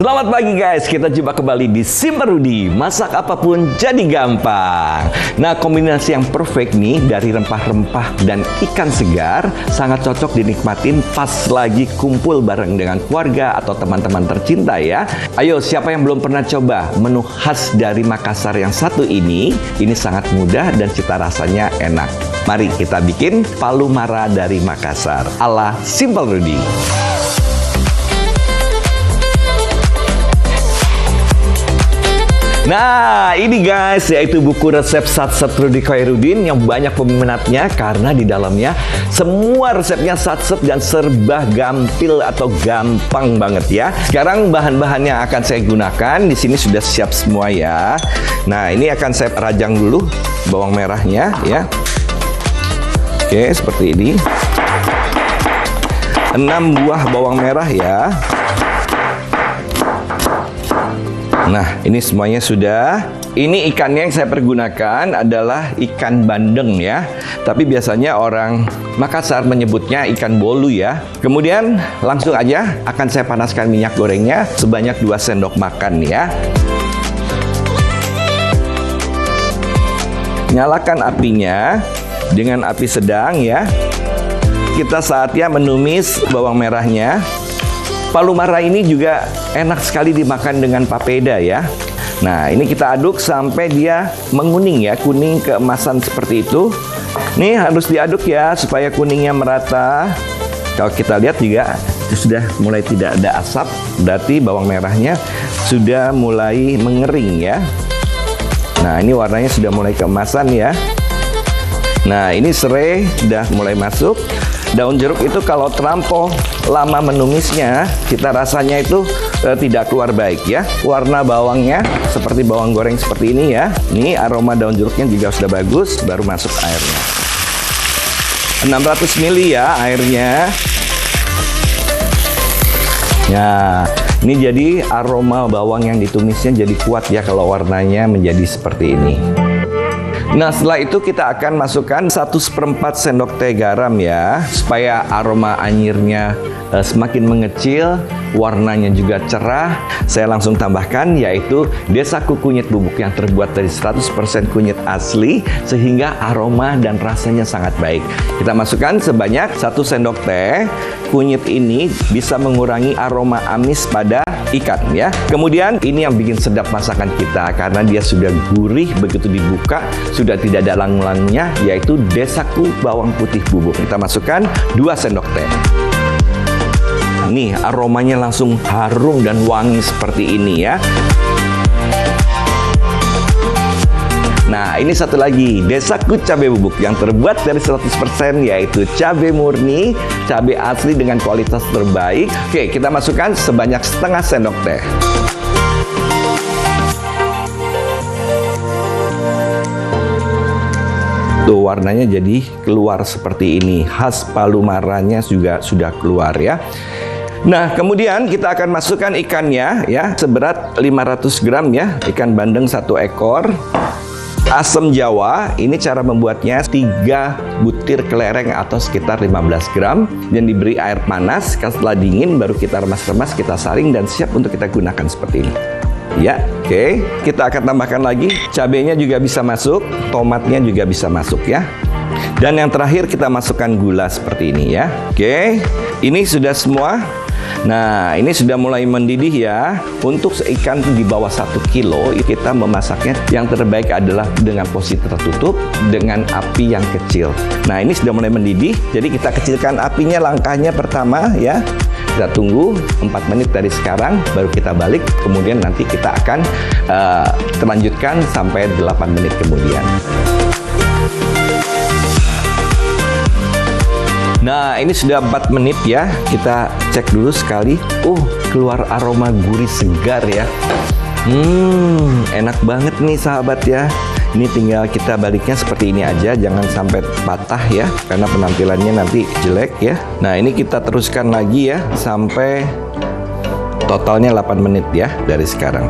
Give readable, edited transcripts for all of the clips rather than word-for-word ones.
Selamat pagi guys, kita jumpa kembali di Simple Rudy. Masak apapun jadi gampang. Nah, kombinasi yang perfect nih dari rempah-rempah dan ikan segar sangat cocok dinikmatin pas lagi kumpul bareng dengan keluarga atau teman-teman tercinta ya. Ayo, siapa yang belum pernah coba menu khas dari Makassar yang satu ini? Ini sangat mudah dan cita rasanya enak. Mari kita bikin palu mara dari Makassar ala Simple Rudy. Nah, ini guys, yaitu buku resep Satsat Rudy Khairuddin yang banyak peminatnya karena di dalamnya semua resepnya satsat dan serba gampil atau gampang banget ya. Sekarang bahan-bahan yang akan saya gunakan di sini sudah siap semua ya. Nah, ini akan saya rajang dulu bawang merahnya ya. Oke, seperti ini. 6 buah bawang merah ya. Nah, ini semuanya sudah. Ini ikannya yang saya pergunakan adalah ikan bandeng ya. Tapi biasanya orang Makassar menyebutnya ikan bolu ya. Kemudian langsung aja akan saya panaskan minyak gorengnya sebanyak 2 sendok makan ya. Nyalakan apinya dengan api sedang ya. Kita saatnya menumis bawang merahnya. Palu mara ini juga enak sekali dimakan dengan papeda ya. Nah, ini kita aduk sampai dia menguning ya, kuning keemasan seperti itu. Nih harus diaduk ya supaya kuningnya merata. Kalau kita lihat juga sudah mulai tidak ada asap, berarti bawang merahnya sudah mulai mengering ya. Nah, ini warnanya sudah mulai keemasan ya. Nah, ini serai sudah mulai masuk. Daun jeruk itu kalau terlampau lama menumisnya, kita rasanya itu tidak keluar baik ya. Warna bawangnya seperti bawang goreng seperti ini ya. Ini aroma daun jeruknya juga sudah bagus, baru masuk airnya. 600 ml ya airnya. Ya, ini jadi aroma bawang yang ditumisnya jadi kuat ya kalau warnanya menjadi seperti ini. Nah, setelah itu kita akan masukkan 1/4 sendok teh garam ya, supaya aroma anyirnya semakin mengecil, warnanya juga cerah. Saya langsung tambahkan yaitu desaku kunyit bubuk yang terbuat dari 100% kunyit asli, sehingga aroma dan rasanya sangat baik. Kita masukkan sebanyak 1 sendok teh. Kunyit ini bisa mengurangi aroma amis pada ikan ya. Kemudian ini yang bikin sedap masakan kita karena dia sudah gurih begitu dibuka, sudah tidak ada lang-langnya, yaitu desaku bawang putih bubuk. Kita masukkan 2 sendok teh. Nih, aromanya langsung harum dan wangi seperti ini ya. Nah, ini satu lagi, desaku cabai bubuk yang terbuat dari 100% yaitu cabai murni, cabai asli dengan kualitas terbaik. Oke, kita masukkan sebanyak setengah sendok teh. Tuh, warnanya jadi keluar seperti ini. Khas palu maranya juga sudah keluar ya. Nah, kemudian kita akan masukkan ikannya ya, seberat 500 gram ya, ikan bandeng 1 ekor. Asam jawa, ini cara membuatnya 3 butir kelereng atau sekitar 15 gram dan diberi air panas. Setelah dingin baru kita remas-remas, kita saring dan siap untuk kita gunakan seperti ini. Ya, oke. Kita akan tambahkan lagi, cabenya juga bisa masuk, tomatnya juga bisa masuk ya. Dan yang terakhir kita masukkan gula seperti ini ya. Oke, ini sudah semua. Nah, ini sudah mulai mendidih ya. Untuk ikan di bawah 1 kilo, kita memasaknya yang terbaik adalah dengan posisi tertutup dengan api yang kecil. Nah, ini sudah mulai mendidih, jadi kita kecilkan apinya. Langkahnya pertama ya, kita tunggu 4 menit dari sekarang, baru kita balik. Kemudian nanti kita akan terlanjutkan sampai 8 menit kemudian. Nah, ini sudah 4 menit ya. Kita cek dulu sekali. Keluar aroma gurih segar ya. Enak banget nih sahabat ya. Ini tinggal kita baliknya seperti ini aja, jangan sampai patah ya, karena penampilannya nanti jelek ya. Nah, ini kita teruskan lagi ya, sampai totalnya 8 menit ya dari sekarang.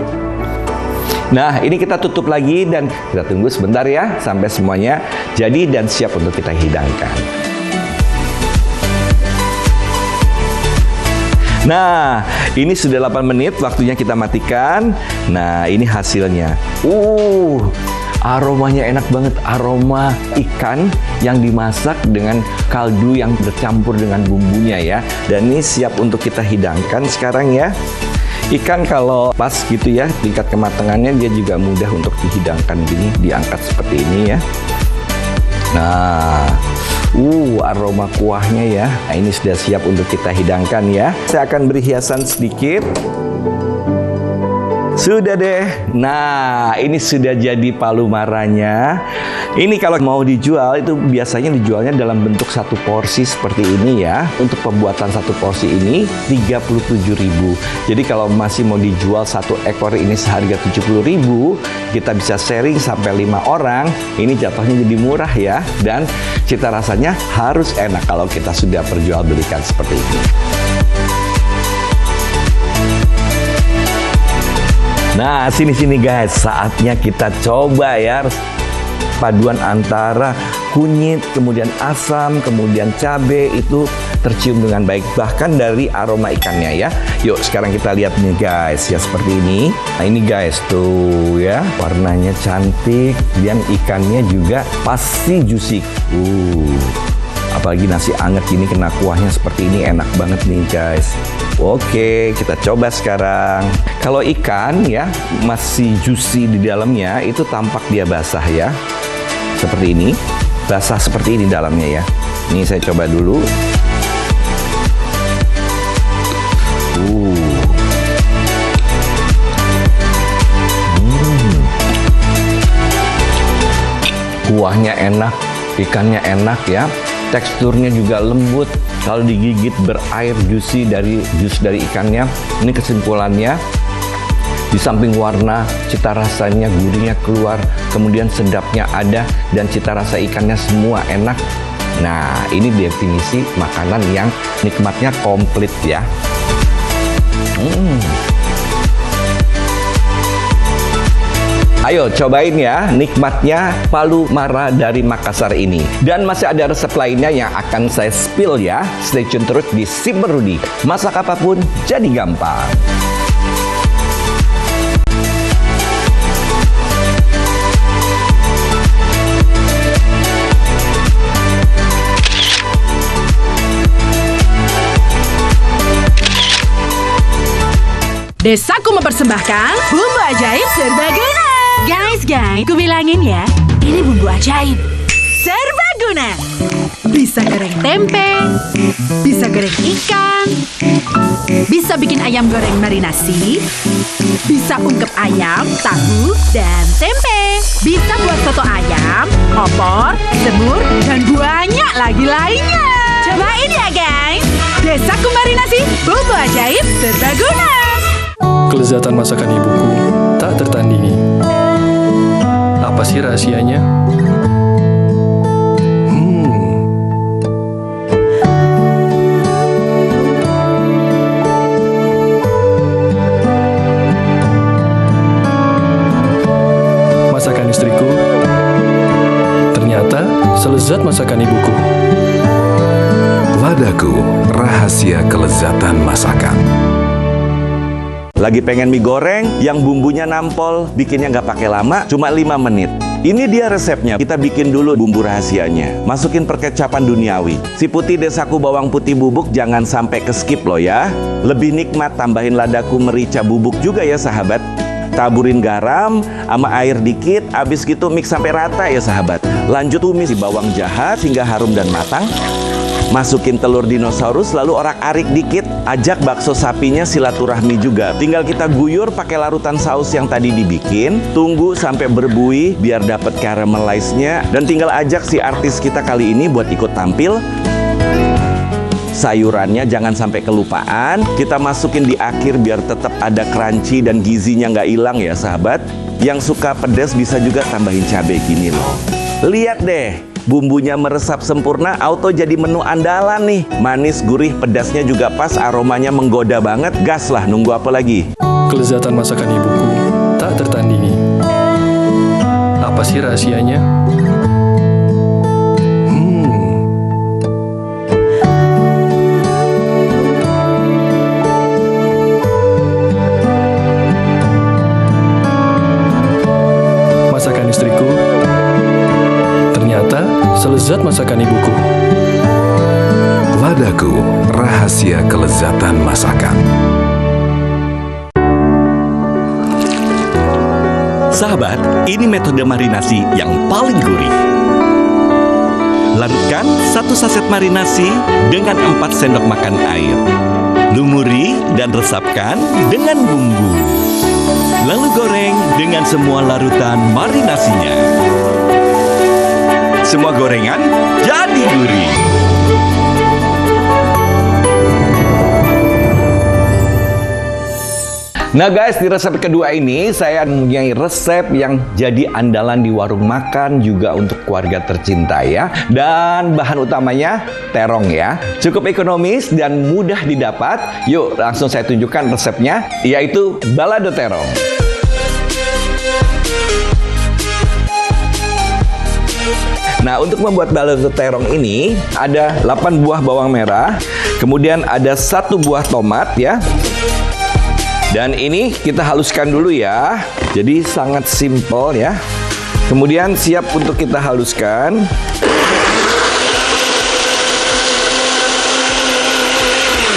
Nah, ini kita tutup lagi dan kita tunggu sebentar ya, sampai semuanya jadi dan siap untuk kita hidangkan. Nah, ini sudah 8 menit, waktunya kita matikan. Nah, ini hasilnya. Aromanya enak banget, aroma ikan yang dimasak dengan kaldu yang bercampur dengan bumbunya ya. Dan ini siap untuk kita hidangkan sekarang ya. Ikan kalau pas gitu ya, tingkat kematangannya dia juga mudah untuk dihidangkan gini, diangkat seperti ini ya. Nah, aroma kuahnya ya. Nah, ini sudah siap untuk kita hidangkan ya. Saya akan beri hiasan sedikit. Sudah deh. Nah, ini sudah jadi palu maranya. Ini kalau mau dijual itu biasanya dijualnya dalam bentuk satu porsi seperti ini ya. Untuk pembuatan satu porsi ini 37.000. Jadi kalau masih mau dijual satu ekor ini seharga 70.000, kita bisa sharing sampai 5 orang. Ini jatuhnya jadi murah ya. Dan cita rasanya harus enak kalau kita sudah perjualbelikan seperti ini. Nah, sini guys, saatnya kita coba ya. Paduan antara kunyit, kemudian asam, kemudian cabai itu tercium dengan baik. Bahkan dari aroma ikannya ya. Yuk, sekarang kita lihat nih guys, ya seperti ini. Nah, ini guys, tuh ya, warnanya cantik. Dan ikannya juga pasti juicy. Apalagi nasi anget gini kena kuahnya seperti ini, enak banget nih guys. Oke, kita coba sekarang. Kalau ikan ya masih juicy di dalamnya, itu tampak dia basah ya. Seperti ini, basah seperti ini dalamnya ya. Ini saya coba dulu. Kuahnya enak, ikannya enak ya. Teksturnya juga lembut. Kalau digigit berair juicy dari jus dari ikannya. Ini kesimpulannya. Di samping warna, cita rasanya, gurihnya keluar, kemudian sedapnya ada, dan cita rasa ikannya semua enak. Nah, ini definisi makanan yang nikmatnya komplit ya. Ayo cobain ya nikmatnya palu mara dari Makassar ini. Dan masih ada resep lainnya yang akan saya spill ya. Stay tune terus di Simper Rudi. Masak apapun jadi gampang. Desaku mempersembahkan bumbu ajaib serbaguna. Guys, ku bilangin ya, ini bumbu ajaib serbaguna. Bisa goreng tempe, bisa goreng ikan, bisa bikin ayam goreng marinasi, bisa ungkep ayam, tahu, dan tempe. Bisa buat soto ayam, opor, semur, dan banyak lagi lainnya. Cobain ya guys, Desaku marinasi bumbu ajaib serbaguna. Kelezatan masakan ibuku tak tertandingi. Apa sih rahasianya? Masakan istriku ternyata selezat masakan ibuku. Ladaku, rahasia kelezatan masakan. Lagi pengen mie goreng yang bumbunya nampol, bikinnya nggak pakai lama, cuma 5 menit. Ini dia resepnya. Kita bikin dulu bumbu rahasianya. Masukin perkecapan duniawi. Si putih Desaku bawang putih bubuk jangan sampai ke skip loh ya. Lebih nikmat tambahin ladaku merica bubuk juga ya sahabat. Taburin garam sama air dikit, abis gitu mix sampai rata ya sahabat. Lanjut tumis si bawang jahat hingga harum dan matang. Masukin telur dinosaurus, lalu orak-arik dikit. Ajak bakso sapinya silaturahmi juga. Tinggal kita guyur pakai larutan saus yang tadi dibikin. Tunggu sampai berbuih biar dapat caramelize-nya. Dan tinggal ajak si artis kita kali ini buat ikut tampil. Sayurannya jangan sampai kelupaan. Kita masukin di akhir biar tetap ada crunchy dan gizinya nggak hilang ya sahabat. Yang suka pedas bisa juga tambahin cabai gini loh. Lihat deh. Bumbunya meresap sempurna, auto jadi menu andalan nih. Manis, gurih, pedasnya juga pas, aromanya menggoda banget. Gas lah, nunggu apa lagi? Kelezatan masakan ibuku tak tertandingi. Apa sih rahasianya? selezat masakan ibuku. Ladaku, rahasia kelezatan masakan. Sahabat, ini metode marinasi yang paling gurih. Larutkan 1 saset marinasi dengan 4 sendok makan air. Lumuri dan resapkan dengan bumbu. Lalu goreng dengan semua larutan marinasinya. Semua gorengan jadi gurih. Nah guys, di resep kedua ini saya mempunyai resep yang jadi andalan di warung makan juga untuk keluarga tercinta ya. Dan bahan utamanya terong ya. Cukup ekonomis dan mudah didapat. Yuk langsung saya tunjukkan resepnya, yaitu balado terong. Nah, untuk membuat balado terong ini ada 8 buah bawang merah, kemudian ada 1 buah tomat ya. Dan ini kita haluskan dulu ya. Jadi sangat simpel ya. Kemudian siap untuk kita haluskan.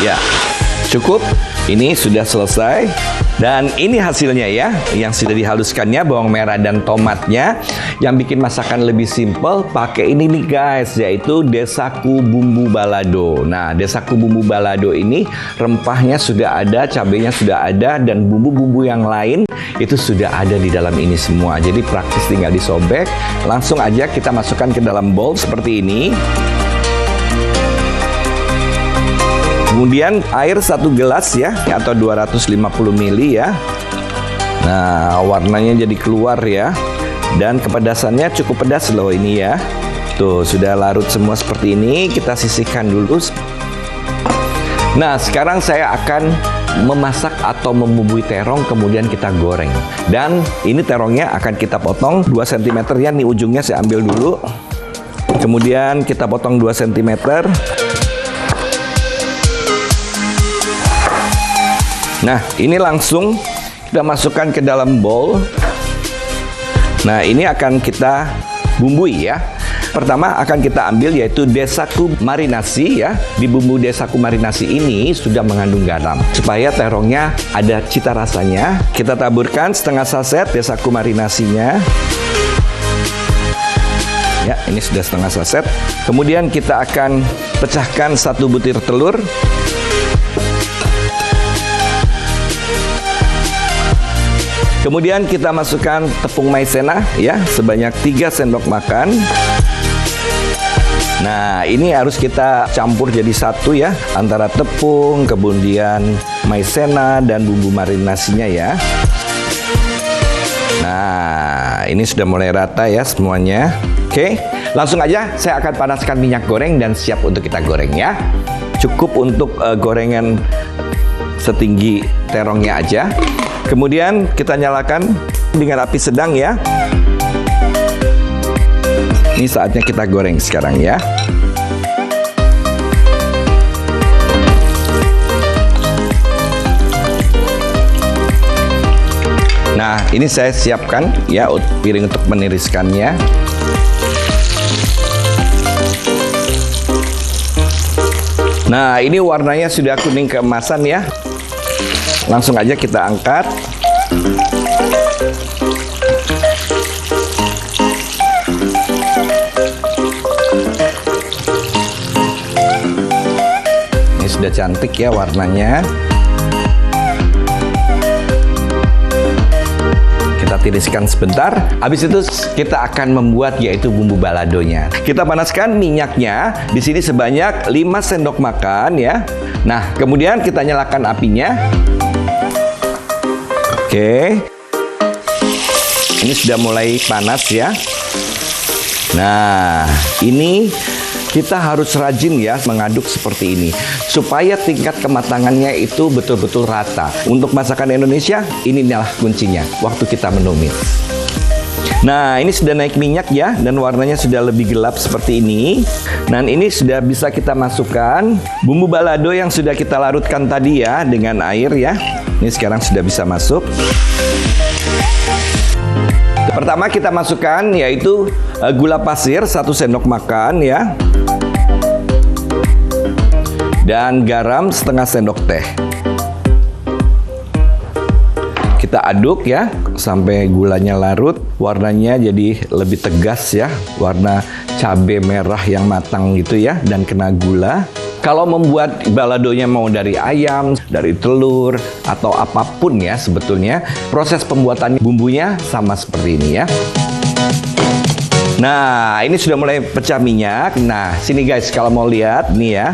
Ya, cukup. Ini sudah selesai. Dan ini hasilnya ya, yang sudah dihaluskannya bawang merah dan tomatnya. Yang bikin masakan lebih simpel pakai ini nih guys, yaitu Desaku bumbu balado. Nah, Desaku bumbu balado ini rempahnya sudah ada, cabenya sudah ada, dan bumbu-bumbu yang lain itu sudah ada di dalam ini semua. Jadi praktis, tinggal disobek. Langsung aja kita masukkan ke dalam bowl seperti ini. Kemudian air 1 gelas ya, atau 250 ml ya. Nah, warnanya jadi keluar ya. Dan kepedasannya cukup pedas loh ini ya. Tuh, sudah larut semua seperti ini. Kita sisihkan dulu. Nah, sekarang saya akan memasak atau membumbui terong, kemudian kita goreng. Dan ini terongnya akan kita potong 2 cm ya. Nih ujungnya saya ambil dulu. Kemudian kita potong 2 cm. Nah, ini langsung kita masukkan ke dalam bowl. Nah, ini akan kita bumbui ya. Pertama akan kita ambil yaitu Desaku marinasi ya. Di bumbu Desaku marinasi ini sudah mengandung garam. Supaya terongnya ada cita rasanya, kita taburkan setengah saset Desaku marinasinya. Ya, ini sudah setengah saset. Kemudian kita akan pecahkan 1 butir telur. Kemudian kita masukkan tepung maizena ya, sebanyak 3 sendok makan. Nah, ini harus kita campur jadi satu ya, antara tepung, kemudian maizena dan bumbu marinasinya ya. Nah, ini sudah mulai rata ya semuanya. Oke, langsung aja saya akan panaskan minyak goreng dan siap untuk kita goreng ya. Cukup untuk gorengan setinggi terongnya aja. Kemudian kita nyalakan dengan api sedang ya. Ini saatnya kita goreng sekarang ya. Nah, ini saya siapkan ya piring untuk meniriskannya. Nah, ini warnanya sudah kuning keemasan ya. Langsung aja kita angkat. Ini sudah cantik ya warnanya. Kita tiriskan sebentar. Habis itu kita akan membuat yaitu bumbu baladonya. Kita panaskan minyaknya di sini sebanyak 5 sendok makan ya. Nah, kemudian kita nyalakan apinya. Oke, ini sudah mulai panas ya. Nah, ini kita harus rajin ya mengaduk seperti ini supaya tingkat kematangannya itu betul-betul rata. Untuk masakan Indonesia, inilah kuncinya waktu kita menumis. Nah, ini sudah naik minyak ya, dan warnanya sudah lebih gelap seperti ini. Dan ini sudah bisa kita masukkan bumbu balado yang sudah kita larutkan tadi ya dengan air ya. Ini sekarang sudah bisa masuk. Pertama kita masukkan yaitu gula pasir 1 sendok makan ya. Dan garam setengah sendok teh. Kita aduk ya sampai gulanya larut, warnanya jadi lebih tegas ya, warna cabai merah yang matang gitu ya dan kena gula. Kalau membuat baladonya mau dari ayam, dari telur, atau apapun ya sebetulnya, proses pembuatan bumbunya sama seperti ini ya. Nah, ini sudah mulai pecah minyak. Nah, sini guys, kalau mau lihat nih ya,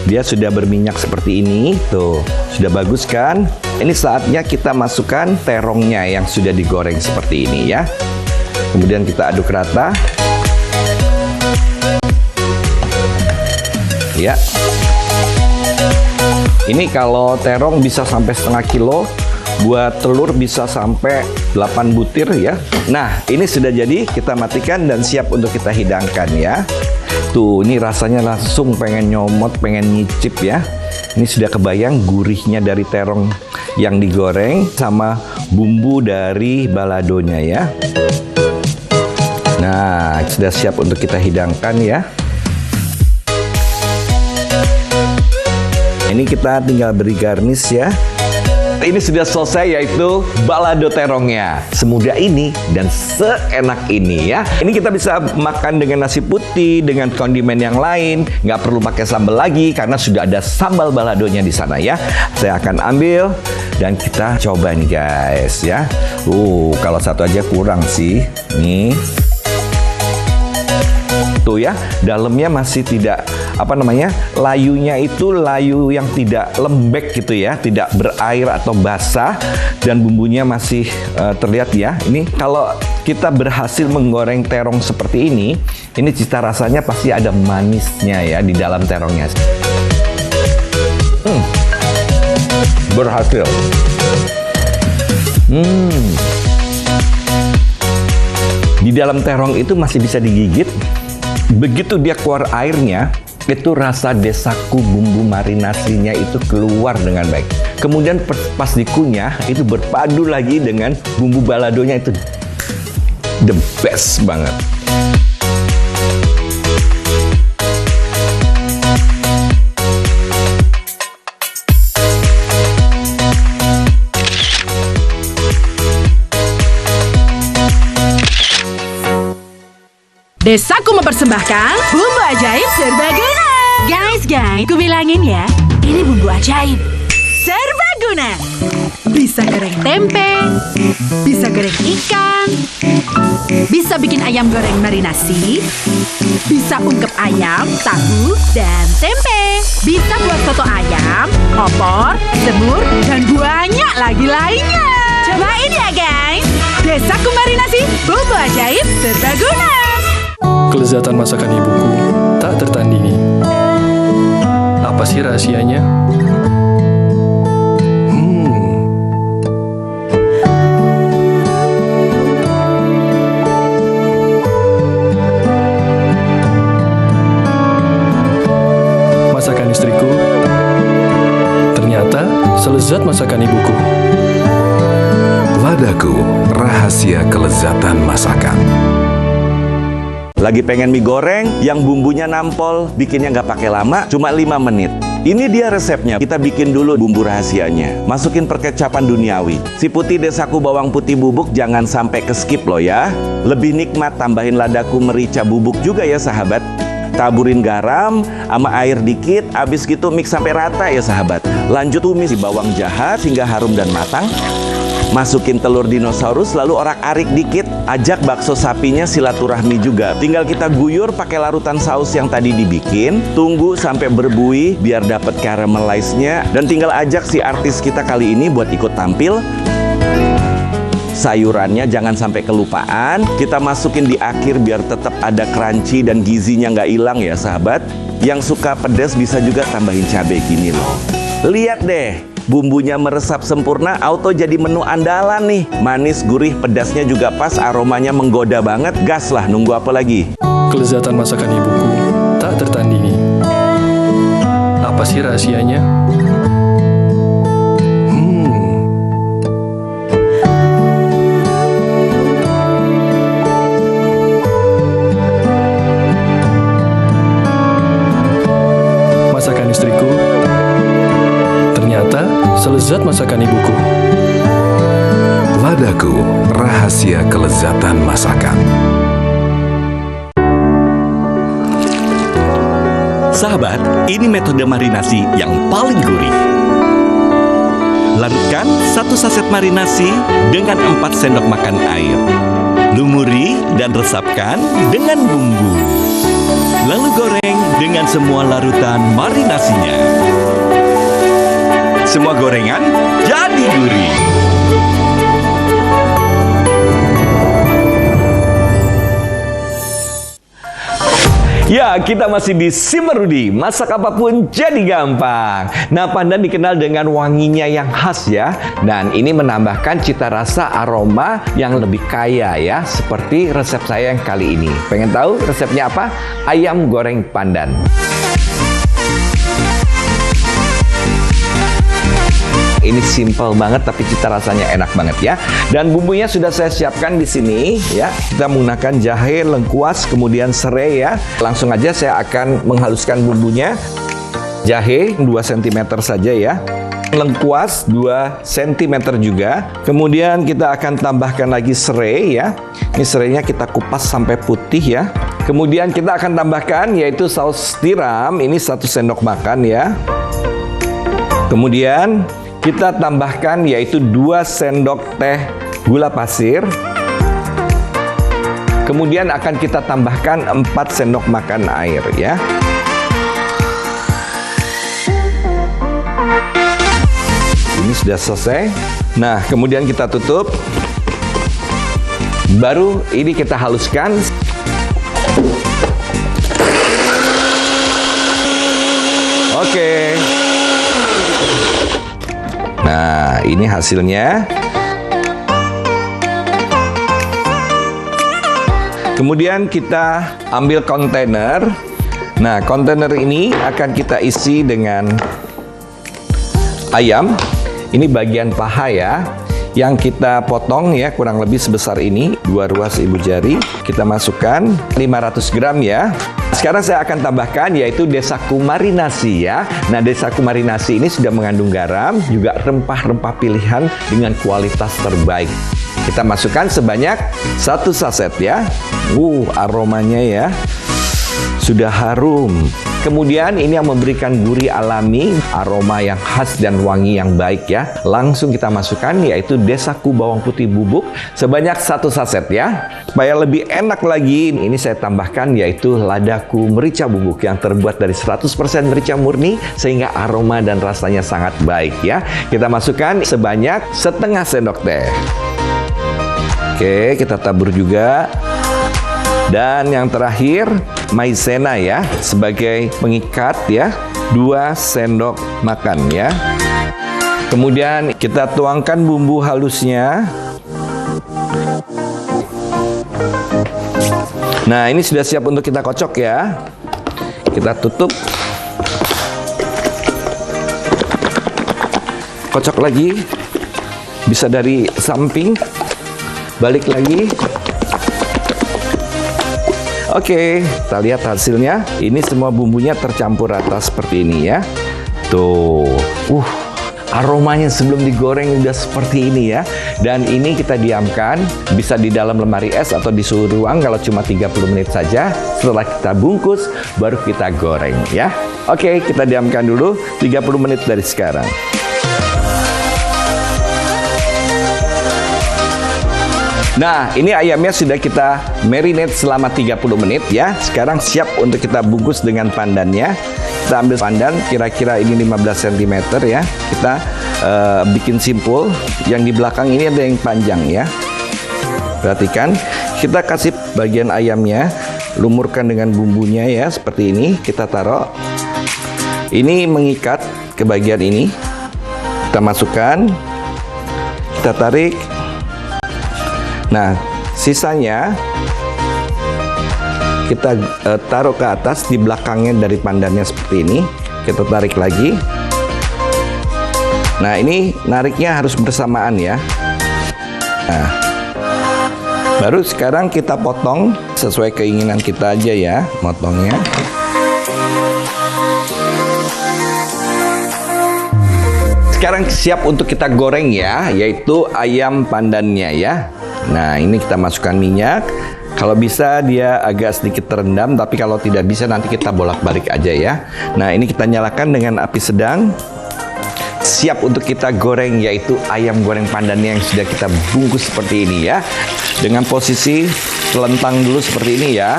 dia sudah berminyak seperti ini. Tuh, sudah bagus kan? Ini saatnya kita masukkan terongnya yang sudah digoreng seperti ini ya. Kemudian kita aduk rata. Ya. Ini kalau terong bisa sampai setengah kilo, buat telur bisa sampai 8 butir ya. Nah, ini sudah jadi, kita matikan dan siap untuk kita hidangkan ya. Tuh, ini rasanya langsung pengen nyomot, pengen nyicip ya. Ini sudah kebayang gurihnya dari terong yang digoreng sama bumbu dari baladonya ya. Nah, sudah siap untuk kita hidangkan ya. Ini kita tinggal beri garnish ya. Ini sudah selesai yaitu balado terongnya. Semudah ini dan seenak ini ya. Ini kita bisa makan dengan nasi putih, dengan kondimen yang lain. Nggak perlu pakai sambal lagi karena sudah ada sambal baladonya di sana ya. Saya akan ambil dan kita coba nih guys ya. Kalau satu aja kurang sih. Nih. Tuh ya, dalamnya masih tidak layunya itu layu yang tidak lembek gitu ya, tidak berair atau basah dan bumbunya masih terlihat ya. Ini kalau kita berhasil menggoreng terong seperti ini cita rasanya pasti ada manisnya ya di dalam terongnya. Berhasil. Di dalam terong itu masih bisa digigit. Begitu dia keluar airnya, itu rasa desaku bumbu marinasinya itu keluar dengan baik. Kemudian pas dikunyah, itu berpadu lagi dengan bumbu baladonya itu the best banget. Desaku mempersembahkan bumbu ajaib serbaguna. Guys, kubilangin ya, ini bumbu ajaib serbaguna. Bisa goreng tempe, bisa goreng ikan, bisa bikin ayam goreng marinasi, bisa ungkep ayam, tahu, dan tempe. Bisa buat soto ayam, opor, semur, dan banyak lagi lainnya. Cobain ya guys, Desaku marinasi bumbu ajaib serbaguna. Kelezatan masakan ibuku tak tertandingi. Apa sih rahasianya? Masakan istriku ternyata selezat masakan ibuku. Ladaku, rahasia kelezatan masakan. Lagi pengen mie goreng yang bumbunya nampol, bikinnya nggak pakai lama, cuma 5 menit. Ini dia resepnya. Kita bikin dulu bumbu rahasianya. Masukin perkecapan duniawi. Si putih Desaku bawang putih bubuk jangan sampai ke skip loh ya. Lebih nikmat tambahin ladaku merica bubuk juga ya sahabat. Taburin garam sama air dikit, abis gitu mix sampai rata ya sahabat. Lanjut tumis si bawang jahat hingga harum dan matang. Masukin telur dinosaurus lalu orak-arik dikit. Ajak bakso sapinya silaturahmi juga. Tinggal kita guyur pakai larutan saus yang tadi dibikin. Tunggu sampai berbuih biar dapat caramelize-nya. Dan tinggal ajak si artis kita kali ini buat ikut tampil. Sayurannya jangan sampai kelupaan. Kita masukin di akhir biar tetap ada crunchy dan gizinya nggak hilang ya sahabat. Yang suka pedas bisa juga tambahin cabai gini loh. Lihat deh, bumbunya meresap sempurna, auto jadi menu andalan nih. Manis, gurih, pedasnya juga pas, aromanya menggoda banget. Gas lah, nunggu apa lagi? Kelezatan masakan ibuku tak tertandingi. Apa sih rahasianya? istriku, rahasia kelezatan masakan. Sahabat, ini metode marinasi yang paling gurih. Larutkan 1 saset marinasi dengan 4 sendok makan air. Lumuri dan resapkan dengan bumbu. Lalu goreng dengan semua larutan marinasinya. Semua gorengan jadi gurih. Ya, kita masih di Si Merudi. Masak apapun jadi gampang. Nah, pandan dikenal dengan wanginya yang khas ya. Dan ini menambahkan cita rasa aroma yang lebih kaya ya. Seperti resep saya yang kali ini. Pengen tahu resepnya apa? Ayam goreng pandan. Ini simple banget tapi cita rasanya enak banget ya. Dan bumbunya sudah saya siapkan di sini ya. Kita menggunakan jahe, lengkuas, kemudian serai ya. Langsung aja saya akan menghaluskan bumbunya. Jahe 2 cm saja ya. Lengkuas 2 cm juga. Kemudian kita akan tambahkan lagi serai ya. Ini serainya kita kupas sampai putih ya. Kemudian kita akan tambahkan yaitu saus tiram. Ini 1 sendok makan ya. Kemudian kita tambahkan yaitu 2 sendok teh gula pasir. Kemudian akan kita tambahkan 4 sendok makan air ya. Ini sudah selesai. Nah, kemudian kita tutup. Baru ini kita haluskan. Oke. Nah, ini hasilnya. Kemudian kita ambil kontainer. Nah, kontainer ini akan kita isi dengan ayam. Ini bagian paha ya. Yang kita potong ya, kurang lebih sebesar ini, 2 ruas ibu jari. Kita masukkan 500 gram ya. Sekarang saya akan tambahkan yaitu desaku marinasi ya. Nah, desaku marinasi ini sudah mengandung garam, juga rempah-rempah pilihan dengan kualitas terbaik. Kita masukkan sebanyak 1 saset ya. Aromanya ya sudah harum. Kemudian ini yang memberikan gurih alami, aroma yang khas dan wangi yang baik ya. Langsung kita masukkan yaitu desaku bawang putih bubuk sebanyak 1 saset ya. Supaya lebih enak lagi, ini saya tambahkan yaitu ladaku merica bubuk yang terbuat dari 100% merica murni sehingga aroma dan rasanya sangat baik ya. Kita masukkan sebanyak setengah sendok teh. Oke, kita tabur juga. Dan yang terakhir, maizena ya, sebagai pengikat ya, 2 sendok makan ya. Kemudian kita tuangkan bumbu halusnya. Nah, ini sudah siap untuk kita kocok ya. Kita tutup. Kocok lagi. Bisa dari samping. Balik lagi. Oke, kita lihat hasilnya. Ini semua bumbunya tercampur rata seperti ini ya. Tuh, aromanya sebelum digoreng udah seperti ini ya. Dan ini kita diamkan, bisa di dalam lemari es atau di suhu ruang kalau cuma 30 menit saja. Setelah kita bungkus, baru kita goreng ya. Oke, kita diamkan dulu 30 menit dari sekarang. Nah, ini ayamnya sudah kita marinate selama 30 menit ya. Sekarang siap untuk kita bungkus dengan pandannya. Kita ambil pandan, kira-kira ini 15 cm ya. Kita bikin simpul. Yang di belakang ini ada yang panjang ya. Perhatikan, kita kasih bagian ayamnya, lumurkan dengan bumbunya ya, seperti ini. Kita taruh. Ini mengikat ke bagian ini. Kita masukkan. Kita tarik. Nah, sisanya kita taruh ke atas di belakangnya dari pandannya seperti ini. Kita tarik lagi. Nah, ini nariknya harus bersamaan ya. Nah, baru sekarang kita potong sesuai keinginan kita aja ya, motongnya. sekarang siap untuk kita goreng ya, yaitu ayam pandannya ya. Nah, ini kita masukkan minyak. Kalau bisa dia agak sedikit terendam, tapi kalau tidak bisa nanti kita bolak-balik aja ya. Nah, ini kita nyalakan dengan api sedang. Siap untuk kita goreng, yaitu ayam goreng pandannya yang sudah kita bungkus seperti ini ya. Dengan posisi telentang dulu seperti ini ya.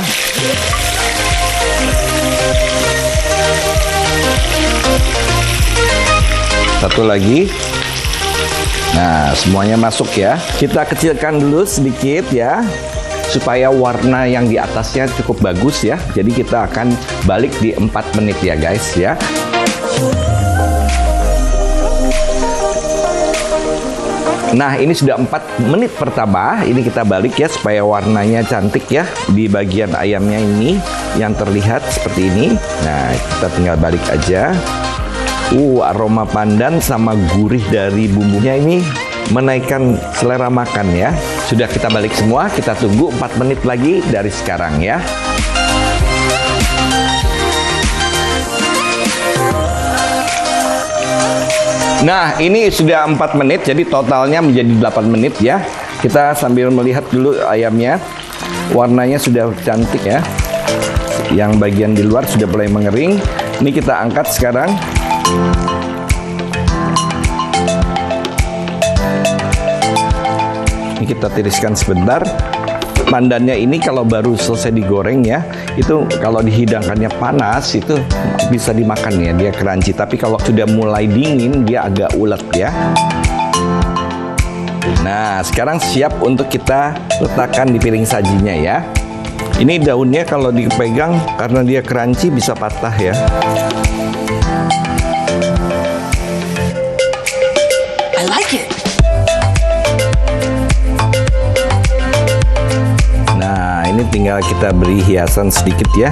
Satu lagi. Nah, semuanya masuk ya. Kita kecilkan dulu sedikit ya, supaya warna yang di atasnya cukup bagus ya. Jadi kita akan balik di 4 menit ya guys ya. Nah, ini sudah 4 menit pertama. Ini kita balik ya supaya warnanya cantik ya di bagian ayamnya ini yang terlihat seperti ini. Nah, kita tinggal balik aja. Aroma pandan sama gurih dari bumbunya ini menaikkan selera makan ya. Sudah kita balik semua, kita tunggu 4 menit lagi dari sekarang ya. Nah, ini sudah 4 menit, jadi totalnya menjadi 8 menit ya. Kita sambil melihat dulu ayamnya. Warnanya sudah cantik ya. Yang bagian di luar sudah mulai mengering. Ini kita angkat sekarang. Ini kita tiriskan sebentar. Pandannya ini kalau baru selesai digoreng ya, itu kalau dihidangkannya panas itu bisa dimakan ya, dia crunchy. Tapi kalau sudah mulai dingin dia agak ulet ya. Nah, sekarang siap untuk kita letakkan di piring sajinya ya. Ini daunnya kalau dipegang karena dia crunchy bisa patah ya. I like it. Nah, ini tinggal kita beri hiasan sedikit ya.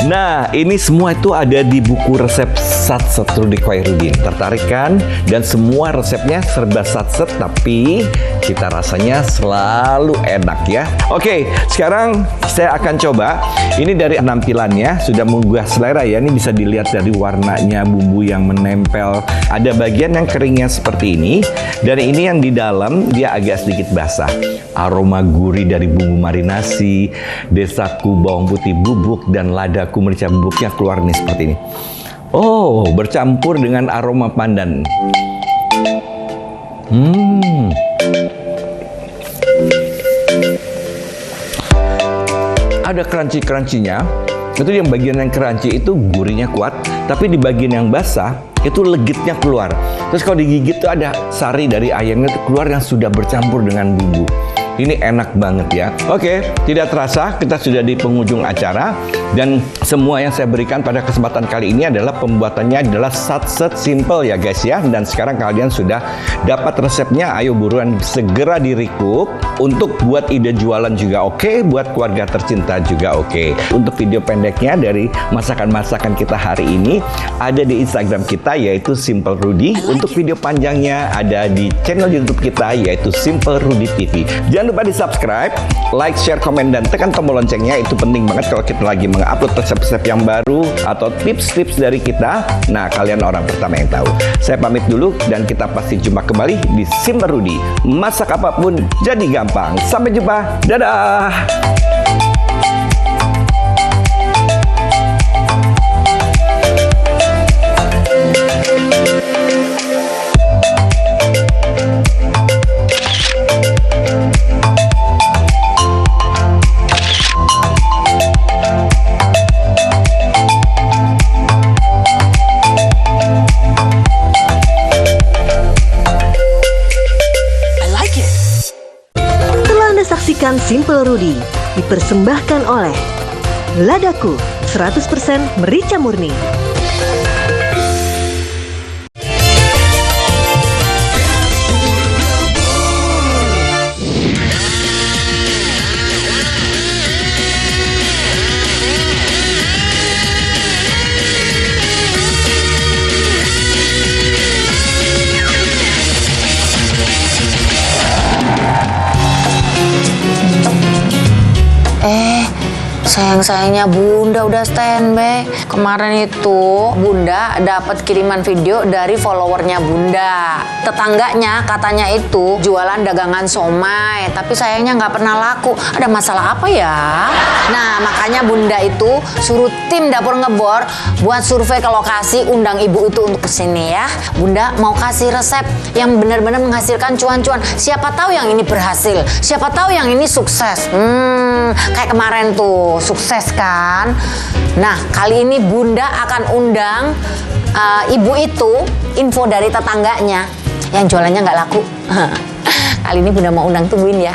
Nah, ini semua itu ada di buku resep Satset Rudy Khairuddin. Tertarik kan? Dan semua resepnya serba satset, tapi cita rasanya selalu enak ya. Oke, sekarang saya akan coba. Ini dari penampilannya sudah menggugah selera ya. Ini bisa dilihat dari warnanya, bumbu yang menempel. Ada bagian yang keringnya seperti ini. Dan ini yang di dalam dia agak sedikit basah. Aroma gurih dari bumbu marinasi, desaku bawang putih bubuk, dan ladaku merica bubuknya keluar nih seperti ini. Oh, bercampur dengan aroma pandan. Ada crunchy-crunchy-nya. Itu yang bagian yang crunchy itu gurihnya kuat, tapi di bagian yang basah itu legitnya keluar. Terus kalau digigit tuh ada sari dari ayamnya itu keluar yang sudah bercampur dengan bumbu. Ini enak banget ya. Oke, tidak terasa kita sudah di penghujung acara. Dan semua yang saya berikan pada kesempatan kali ini adalah pembuatannya adalah satset simple ya guys ya. Dan sekarang kalian sudah dapat resepnya. Ayo buruan segera di recook. Untuk buat ide jualan juga oke, buat keluarga tercinta juga oke. Untuk video pendeknya dari masakan-masakan kita hari ini ada di Instagram kita yaitu Simple Rudy. Untuk video panjangnya ada di channel YouTube kita yaitu Simple Rudy TV. Jangan lupa di subscribe, like, share, komen, dan tekan tombol loncengnya. Itu penting banget kalau kita lagi mengupload resep-resep yang baru atau tips-tips dari kita. Nah, kalian orang pertama yang tahu. Saya pamit dulu dan kita pasti jumpa kembali di Simple Rudy. Masak apapun jadi gampang. Sampai jumpa. Dadah. Saksikan Simple Rudy dipersembahkan oleh Ladaku 100% merica murni. Saya Saking sayangnya Bunda udah standby. Kemarin itu Bunda dapat kiriman video dari followernya Bunda. Tetangganya katanya itu jualan dagangan somai, tapi sayangnya nggak pernah laku. Ada masalah apa ya? Nah, makanya Bunda itu suruh tim dapur ngebor buat survei ke lokasi, undang ibu itu untuk kesini ya. Bunda mau kasih resep yang benar-benar menghasilkan cuan-cuan. Siapa tahu yang ini berhasil, siapa tahu yang ini sukses. Kayak kemarin tuh sukses kan. Nah, kali ini Bunda akan undang ibu itu info dari tetangganya yang jualannya nggak laku. Kali ini Bunda mau undang, tungguin ya.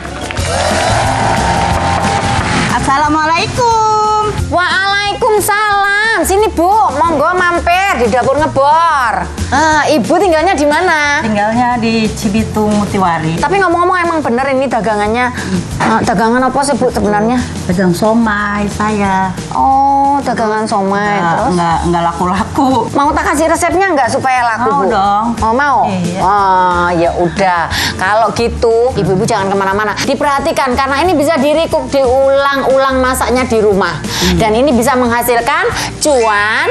Assalamualaikum. Waalaikumsalam. Sini Bu, monggo mampir di dapur ngebor. Ibu tinggalnya di mana? Tinggalnya di Cibitung Mutiwari. Tapi ngomong-ngomong emang bener ini dagangannya dagangan apa sih Bu sebenarnya? Pedagang somai saya. Oh, dagangan somai. Terus Nggak laku-laku. mau tak kasih resepnya nggak supaya laku Mau Bu? dong. Oh mau? Iya. Oh ya udah. Kalau gitu ibu-ibu jangan kemana-mana. Diperhatikan karena ini bisa dirikuk diulang-ulang masaknya di rumah. Dan ini bisa menghasilkan cuan.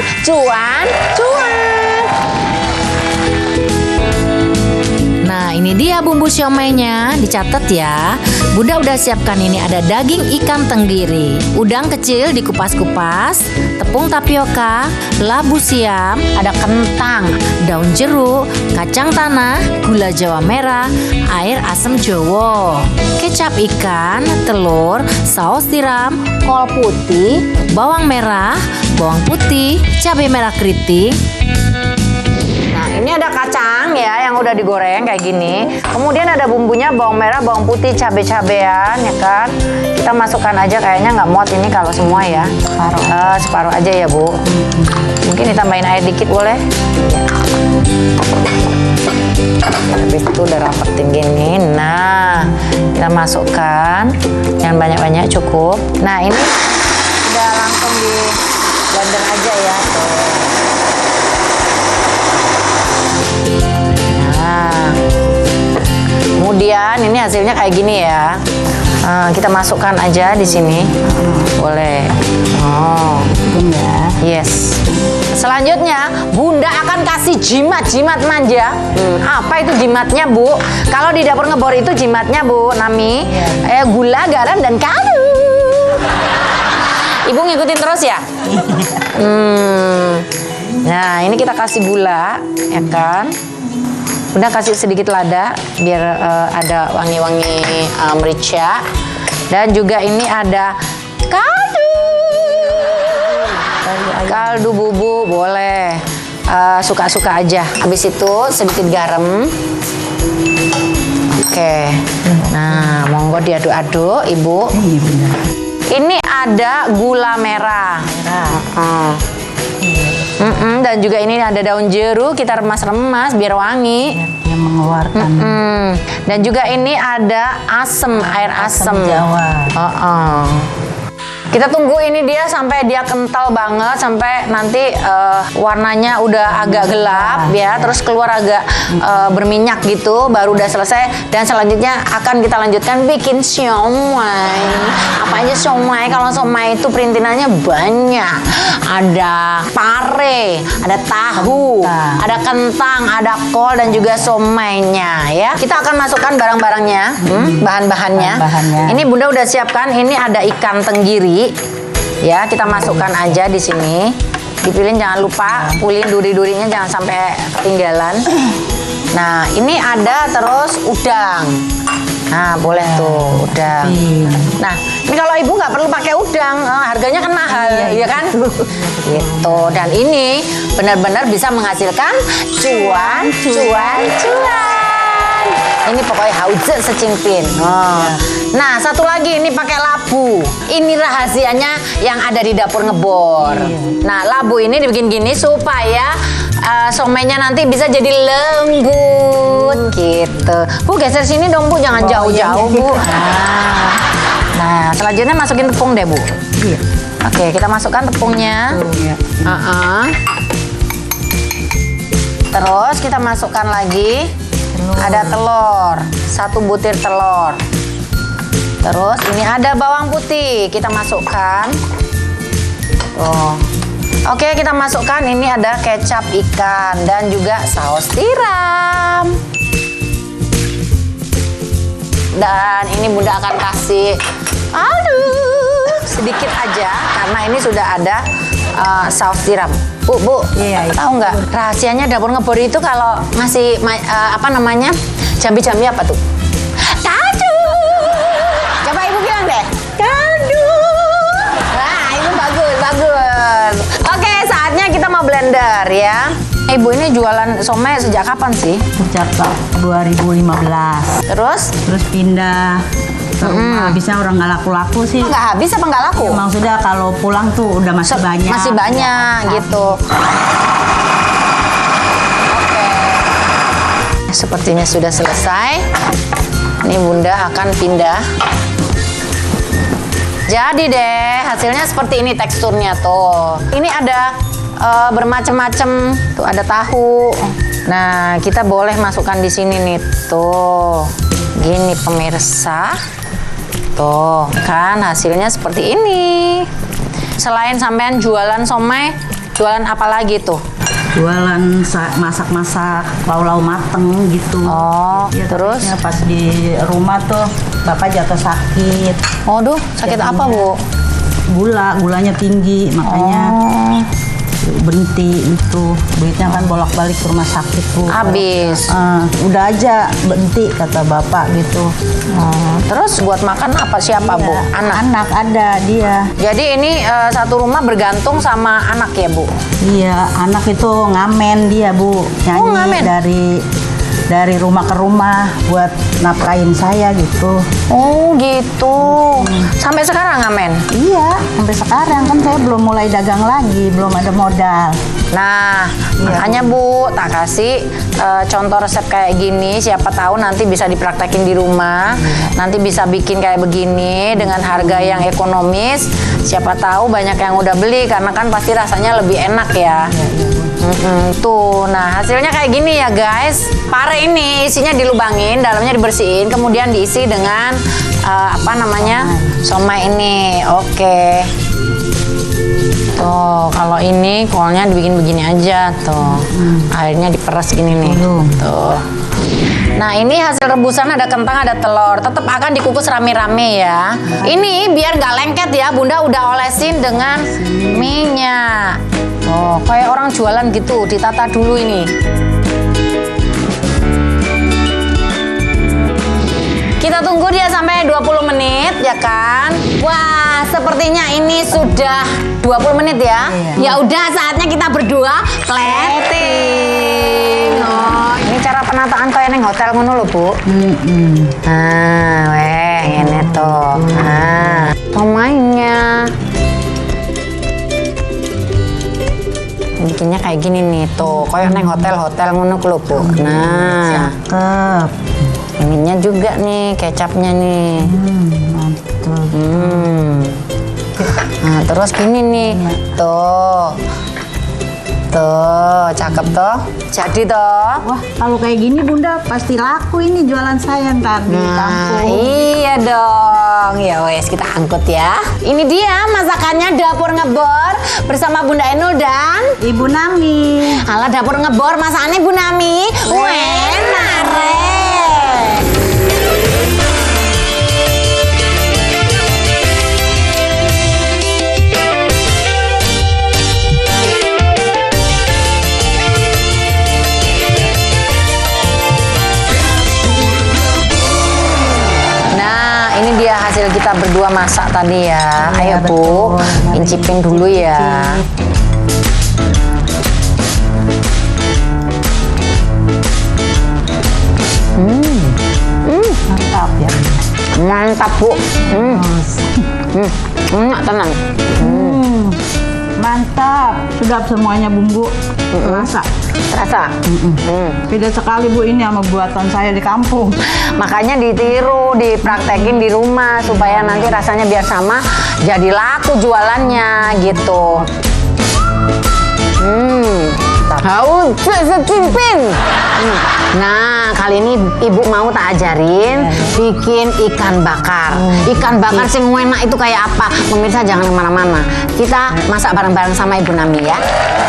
Nah, ini dia bumbu siomainya, dicatat ya. Bunda udah siapkan ini ada daging ikan tenggiri, udang kecil dikupas-kupas, tepung tapioka, labu siam, ada kentang, daun jeruk, kacang tanah, gula jawa merah, air asam jawa, kecap ikan, telur, saus tiram, kol putih, bawang merah, bawang putih, cabai merah keriting. Nah, ini ada kacang ya yang udah digoreng kayak gini. Kemudian ada bumbunya bawang merah, bawang putih, cabai-cabean ya kan. Kita masukkan aja, kayaknya nggak muat ini kalau semua ya. Separuh aja ya Bu. Mungkin ditambahin air dikit boleh. Habis itu udah rapetin gini. Nah, kita masukkan. Jangan banyak-banyak, cukup. Nah, ini udah langsung di blender aja ya. Tuh. Nah, kemudian ini hasilnya kayak gini ya. Kita masukkan aja di sini, boleh. Oh, yes. Selanjutnya, Bunda akan kasih jimat-jimat manja. Apa itu jimatnya, Bu? Kalau di dapur ngebor itu jimatnya, Bu Nami, gula, garam, dan kaldu. Ibu ngikutin terus ya? Nah, ini kita kasih gula, ya kan? Bunda kasih sedikit lada biar ada wangi-wangi merica. Dan juga ini ada kaldu bubuk, boleh suka-suka aja. Habis itu sedikit garam. Oke. Nah, monggo diaduk-aduk, Ibu. Ini ada gula merah. Dan juga ini ada daun jeruk, kita remas-remas biar wangi. Yang mengeluarkan. Dan juga ini ada asam, air asam. Jawa. Kita tunggu ini dia sampai dia kental banget, sampai nanti warnanya udah agak gelap ya, terus keluar agak berminyak gitu, baru udah selesai. Dan selanjutnya akan kita lanjutkan bikin siomay. Apa aja siomay? Kalau siomay itu perintinannya banyak. Ada pare, ada tahu, ada kentang, ada kol, dan juga somaynya ya. Kita akan masukkan barang-barangnya, bahan-bahannya. Ini Bunda udah siapkan, ini ada ikan tenggiri. Ya, kita masukkan aja di sini. Dipilih, jangan lupa pulin duri-durinya, jangan sampai ketinggalan. Nah, ini ada terus udang. Nah, boleh tuh udang. Nah, ini kalau Ibu nggak perlu pakai udang, harganya kan mahal, ya kan? Gitu. Dan ini benar-benar bisa menghasilkan cuan. Ini pokoknya haujat secimpin. Nah, satu lagi ini pakai labu. Ini rahasianya yang ada di dapur ngebor. Nah, labu ini dibikin gini supaya somainya nanti bisa jadi lembut gitu. Bu, geser sini dong Bu, jangan jauh-jauh Bu. Nah, selanjutnya masukin tepung deh Bu. Oke, kita masukkan tepungnya. Terus kita masukkan lagi. Ada telur, 1 butir telur. Terus ini ada bawang putih, kita masukkan. Oh. Oke, kita masukkan ini ada kecap ikan dan juga saus tiram. Dan ini Bunda akan kasih sedikit aja karena ini sudah ada saus tiram. Bu, Iya. tahu nggak rahasianya dapur ngebor itu kalau ngasih apa namanya jambi-jambi apa tuh? Kaldu. Coba Ibu bilang deh. Kaldu. Wah, itu bagus. Oke, saatnya kita mau blender ya. Ibu ini jualan somai sejak kapan sih? Sejak 2015. Terus? Terus pindah ke rumah. Habisnya orang nggak laku-laku sih. Nggak habis apa nggak laku? Emang sudah kalau pulang tuh udah masih banyak. Masih banyak gitu. Oke. Sepertinya sudah selesai. Ini Bunda akan pindah. Jadi deh, hasilnya seperti ini teksturnya tuh. Ini ada bermacam-macam. Tuh ada tahu. Nah, kita boleh masukkan di sini nih tuh. Gini pemirsa. Tuh, kan hasilnya seperti ini. Selain sampean jualan somai, jualan apa lagi tuh? Jualan masak-masak lau-lau mateng gitu. Oh, Ya, terus? terusnya pas di rumah tuh bapak jatuh sakit. Oh, duh, sakit apa, Bu? Gulanya tinggi, makanya Oh, berhenti itu. Duitnya kan bolak-balik ke rumah sakit, Bu. habis. Udah aja berhenti kata bapak gitu. Terus buat makan apa siapa, Bu? Iya, Anak. anak ada dia. Jadi ini satu rumah bergantung sama anak ya, Bu? Iya, anak itu ngamen dia, Bu. Nyanyi ngamen? dari rumah ke rumah buat nafkahin saya gitu. Oh, gitu. Sampai sekarang ngamen? Iya, sampai sekarang kan saya belum mulai dagang lagi, belum ada modal. Nah, Iya, makanya Bu, tak kasih contoh resep kayak gini. Siapa tahu nanti bisa dipraktekin di rumah. Nanti bisa bikin kayak begini dengan harga yang ekonomis. Siapa tahu banyak yang udah beli karena kan pasti rasanya lebih enak ya. Tuh, nah hasilnya kayak gini ya guys. Pare ini isinya dilubangin, dalamnya dibersihin, kemudian diisi dengan apa namanya somai ini. Oke. Tuh, kalau ini kolnya dibikin begini aja tuh. Airnya diperas gini nih. Tuh. Nah, ini hasil rebusan ada kentang, ada telur. Tetap akan dikukus rame-rame ya. Ini biar nggak lengket ya, Bunda udah olesin dengan minyak. Oh, kayak orang jualan gitu, ditata dulu ini. Kita tunggu dia sampai 20 menit ya kan. Wah, sepertinya ini sudah 20 menit ya. Ya udah saatnya kita berdua plating. Oh, ini cara penataan kayak neng hotel ngono lho, Bu. Nah, weh, ini tuh. Nah, pemainnya. Bikinnya kayak gini nih tuh, kayak neng hotel-hotel ngono lho, Bu. Nah, Cakep. ininya juga nih, kecapnya nih. Mantap. Nah, terus gini nih. Tuh. Tuh, cakep toh. Jadi toh. Wah, kalau kayak gini Bunda pasti laku ini jualan saya ntar di Nah, kampung. iya dong. Ya wes, kita angkut ya. Ini dia masakannya dapur ngebor bersama Bunda Enul dan Ibu Nami. ala dapur ngebor masakannya Bu Nami. Enak, Rek. Ini dia hasil kita berdua masak tadi ya. Iya, Ayo Bu, betul. Mari incipin dulu ya. Mantap ya. Mantap Bu. Enak tenang. Mantap. Sudah semuanya bumbu. Masak. Terasa. Beda sekali Bu ini sama buatan saya di kampung. Makanya ditiru, dipraktekin di rumah supaya nanti rasanya biar sama, jadi laku jualannya gitu. Haus secipin. Nah, kali ini ibu mau tak ajarin bikin ikan bakar. Ikan bakar sing enak itu kayak apa? Pemirsa jangan kemana-mana. Kita masak bareng-bareng sama Ibu Nami ya.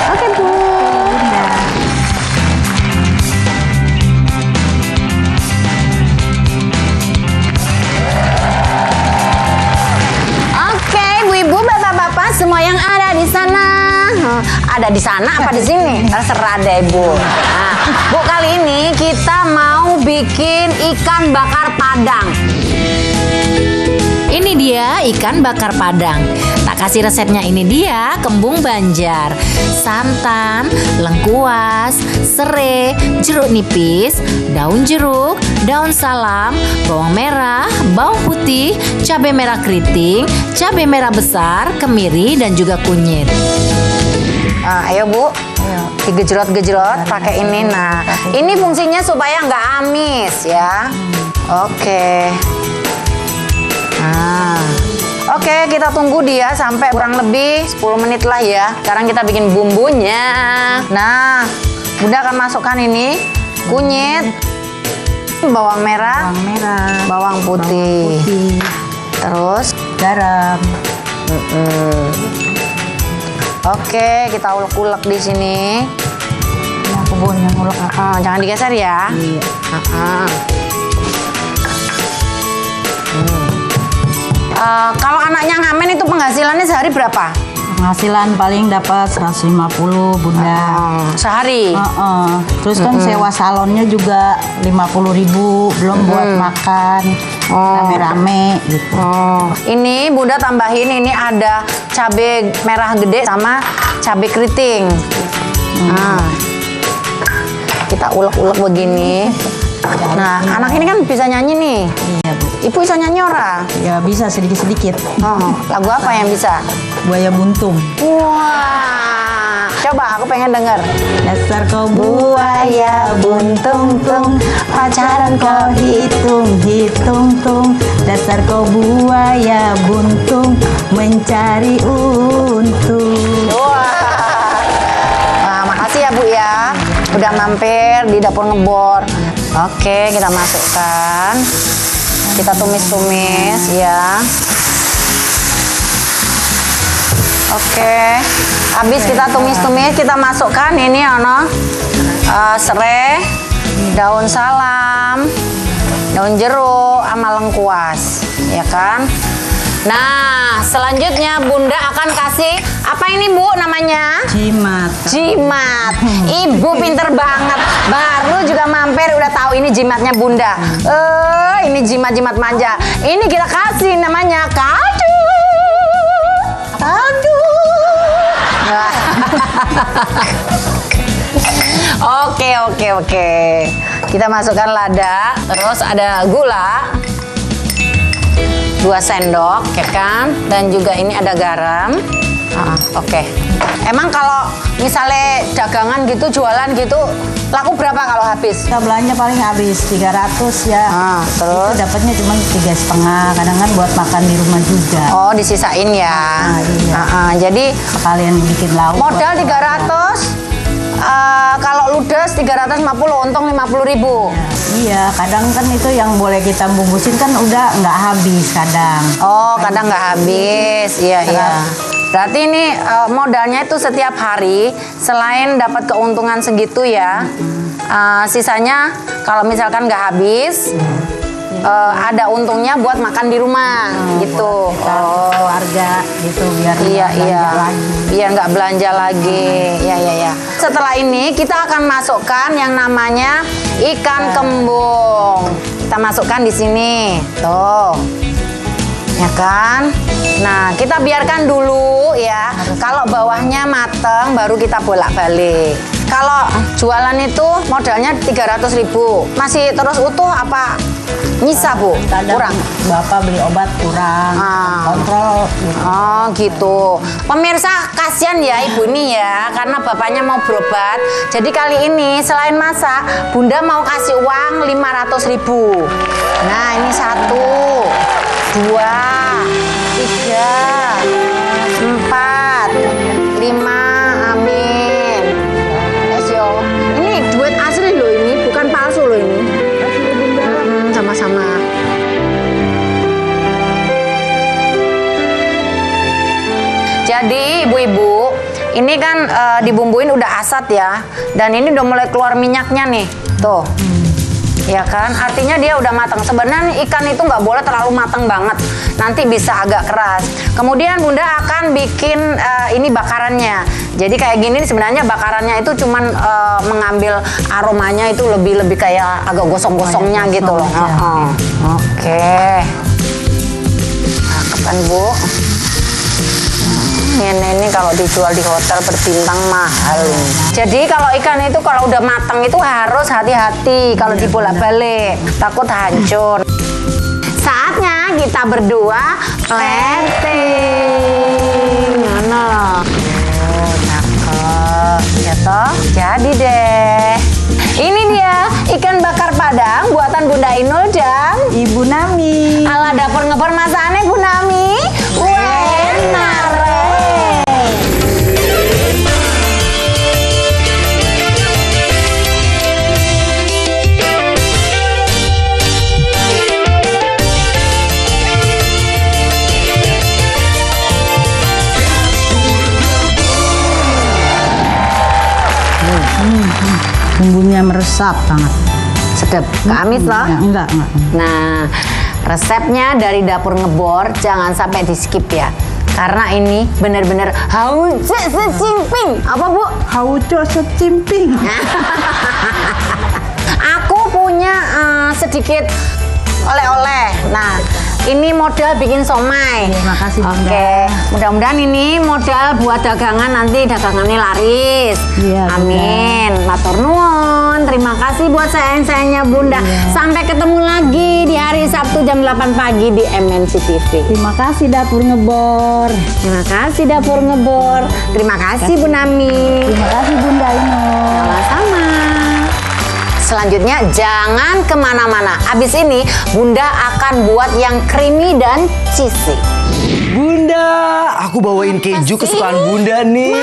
Oke Bu. Oke, Bu-ibu, bapak-bapak semua yang ada di sana. Ada di sana apa di sini? Terserah deh Bu. Nah, Bu, kali ini kita mau bikin ikan bakar Padang. Ini dia ikan bakar Padang. Tak kasih resepnya, ini dia kembung Banjar, santan, lengkuas, serai, jeruk nipis, daun jeruk, daun salam, bawang merah, bawang putih, cabai merah keriting, cabai merah besar, kemiri, dan juga kunyit. Ayo Bu, digejrot-gejrot pakai ini. Nah, ini fungsinya supaya nggak amis ya. Oke. Nah, oke, kita tunggu dia sampai kurang lebih 10 menit lah ya. Sekarang kita bikin bumbunya. Nah, Bunda akan masukkan ini kunyit, bawang merah, bawang putih, terus garam. Oke, kita ulek-ulek di sini. Ini aku Bu yang ulek. Jangan digeser ya. Iya. Kalau anaknya ngamen itu penghasilannya sehari berapa? Penghasilan paling dapat 150 Bunda. Sehari. Terus kan sewa salonnya juga 50.000, belum buat makan rame-rame gitu. Ini Bunda tambahin, ini ada cabai merah gede sama cabai keriting. Kita ulek-ulek begini. Nah, anak ini kan bisa nyanyi nih. Iya Bu. Ibu bisa nyanyi ora? Ya bisa sedikit-sedikit. Lagu apa yang bisa? Buaya buntung. Wah, coba aku pengen denger. Dasar kau buaya buntung-tung, pacaran kau hitung-hitung-tung. Dasar kau buaya buntung, mencari untung. Wah, makasih ya Bu ya, udah mampir di dapur ngebor. Oke, kita masukkan, kita tumis-tumis ya. Oke, habis kita tumis-tumis, kita masukkan ini serai, daun salam, daun jeruk, sama lengkuas, ya kan? Nah, selanjutnya Bunda akan kasih apa ini Bu namanya? Jimat. Jimat. Ibu pinter banget. Baru juga mampir udah tahu ini jimatnya Bunda. Ini jimat-jimat manja. Ini kita kasih namanya kadu. Kadu. Oke. Kita masukkan lada, terus ada gula 2 sendok, ya kan? Dan juga ini ada garam. Oke. Emang kalau misalnya dagangan gitu, jualan gitu, laku berapa kalau habis? Kita belanja paling habis 300 ya. Terus? Itu dapatnya cuma 3,5. Kadang kan buat makan di rumah juga. Oh, disisain ya. Iya. Jadi Sekalian bikin lauk. modal 300. Kalau ludes 350, untung 50.000. Iya, kadang kan itu yang boleh kita bungkusin kan udah nggak habis kadang. Oh, kadang nggak habis. Iya. Berarti ini modalnya itu setiap hari, selain dapat keuntungan segitu ya, sisanya kalau misalkan nggak habis, ada untungnya buat makan di rumah gitu. Keluarga gitu biar Biar nggak belanja lagi. Ya. Setelah ini kita akan masukkan yang namanya ikan kembung. Kita masukkan di sini, tuh, ya kan? Nah, kita biarkan dulu ya. Kalau bawahnya mateng, baru kita bolak-balik. Kalau jualan itu modalnya 300.000, masih terus utuh apa? Nyisa Bu? Kurang? Bapak beli obat kurang, kontrol gitu. Oh gitu. Pemirsa kasihan ya ibu ini ya, karena bapaknya mau berobat. Jadi kali ini selain masak, Bunda mau kasih uang 500.000. Nah ini 1, 2, 3, 4, 5, amin. Ini duit asli loh ini, bukan palsu loh ini. ini kan dibumbuin udah asat ya. Dan ini udah mulai keluar minyaknya nih. Tuh. Ya kan, artinya dia udah matang. Sebenarnya ikan itu nggak boleh terlalu matang banget, nanti bisa agak keras. Kemudian Bunda akan bikin ini bakarannya. Jadi kayak gini sebenarnya bakarannya itu cuman mengambil aromanya itu lebih kayak agak gosong-gosongnya gitu loh. Oke. Cakep kan Bu? Ini kalau dijual di hotel berbintang mahal. Jadi kalau ikan itu kalau udah matang itu harus hati-hati kalau dibolak-balik, takut hancur. Saatnya kita berdua plating. Mana? Oh, cakep. Ya toh? Jadi deh. Ini dia ikan bakar Padang buatan Bunda Inul dan Ibu Nami. ala dapur ngebor masakannya Bu Nami. Enak. Bumbunya meresap banget. Sedap, amis loh. Ya, enggak. Nah, resepnya dari dapur ngebor jangan sampai di skip ya. Karena ini benar-benar haus secimping. Apa Bu? Hauco secimping. Aku punya sedikit oleh-oleh. Nah, ini modal bikin somai. Terima kasih, Bunda. Oke, mudah-mudahan ini modal buat dagangan nanti dagangannya laris. Iya, Bunda. Amin. Matur nuwun. Terima kasih buat sayang-sayangnya Bunda. Iya. Sampai ketemu lagi di hari Sabtu jam 8 pagi di MNC TV. Terima kasih Dapur Ngebor. Terima kasih Dapur Ngebor. Terima kasih Bu Nami. Terima kasih Bunda Inul. Sama-sama. Selanjutnya jangan kemana-mana. Abis ini Bunda akan buat yang creamy dan cheesy. Bunda, aku bawain keju kesukaan Bunda nih.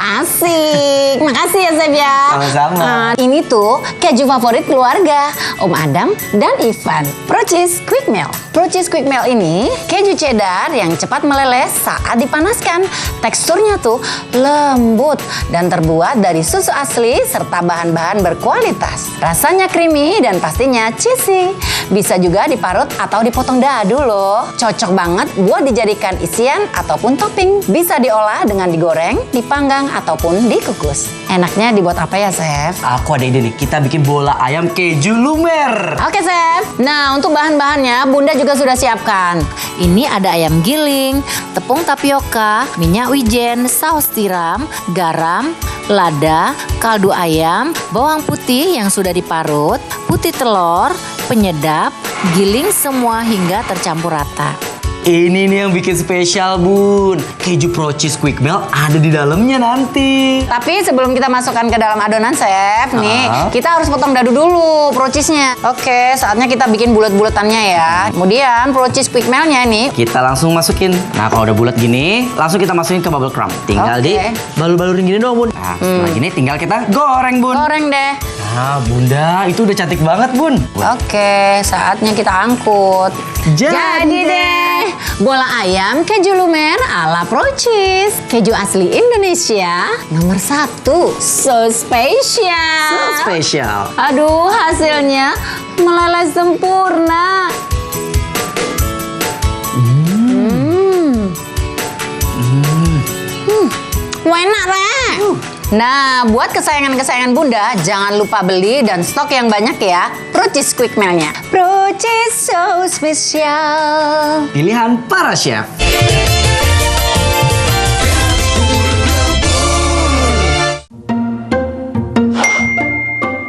Asik. Makasih ya Zeb ya. Sama-sama. Ini tuh keju favorit keluarga Om Adam dan Ivan. Procis Quick Melt. Procis Quick Melt ini keju cheddar yang cepat meleleh saat dipanaskan. Teksturnya tuh lembut dan terbuat dari susu asli serta bahan-bahan berkualitas. Rasanya creamy dan pastinya cheesy. Bisa juga diparut atau dipotong dadu loh. Cocok banget buat dijadikan isian ataupun topping. Bisa diolah dengan digoreng, dipanggang ataupun dikukus. Enaknya dibuat apa ya, Chef? Aku ada ide nih, kita bikin bola ayam keju lumer. Oke, Chef. Nah, untuk bahan-bahannya Bunda juga sudah siapkan. Ini ada ayam giling, tepung tapioka, minyak wijen, saus tiram, garam, lada, kaldu ayam, bawang putih yang sudah diparut, putih telur, penyedap, giling semua hingga tercampur rata. Ini nih yang bikin spesial, Bun. Keju Procis Quick Melt ada di dalamnya nanti. Tapi sebelum kita masukkan ke dalam adonan, Chef, nih kita harus potong dadu dulu procisnya. Oke, saatnya kita bikin bulat-bulatannya ya. Kemudian procis Quick Melt-nya ini Kita langsung masukin. Nah, kalau udah bulat gini, langsung kita masukin ke bubble crumb. Tinggal Oke. di balur-balurin gini doang, Bun. Nah, setelah gini tinggal kita goreng, Bun. goreng deh. Nah, Bunda, itu udah cantik banget, Bun. Oke, saatnya kita angkut. Jadi deh, bola ayam keju lumer ala Procis. Keju asli Indonesia nomor 1. So spesial. So spesial. Aduh, hasilnya meleleh sempurna. Enak, Rek. Nah, buat kesayangan-kesayangan Bunda, jangan lupa beli dan stok yang banyak ya. Procis Quick Meal-nya. Procis so spesial. Pilihan para chef.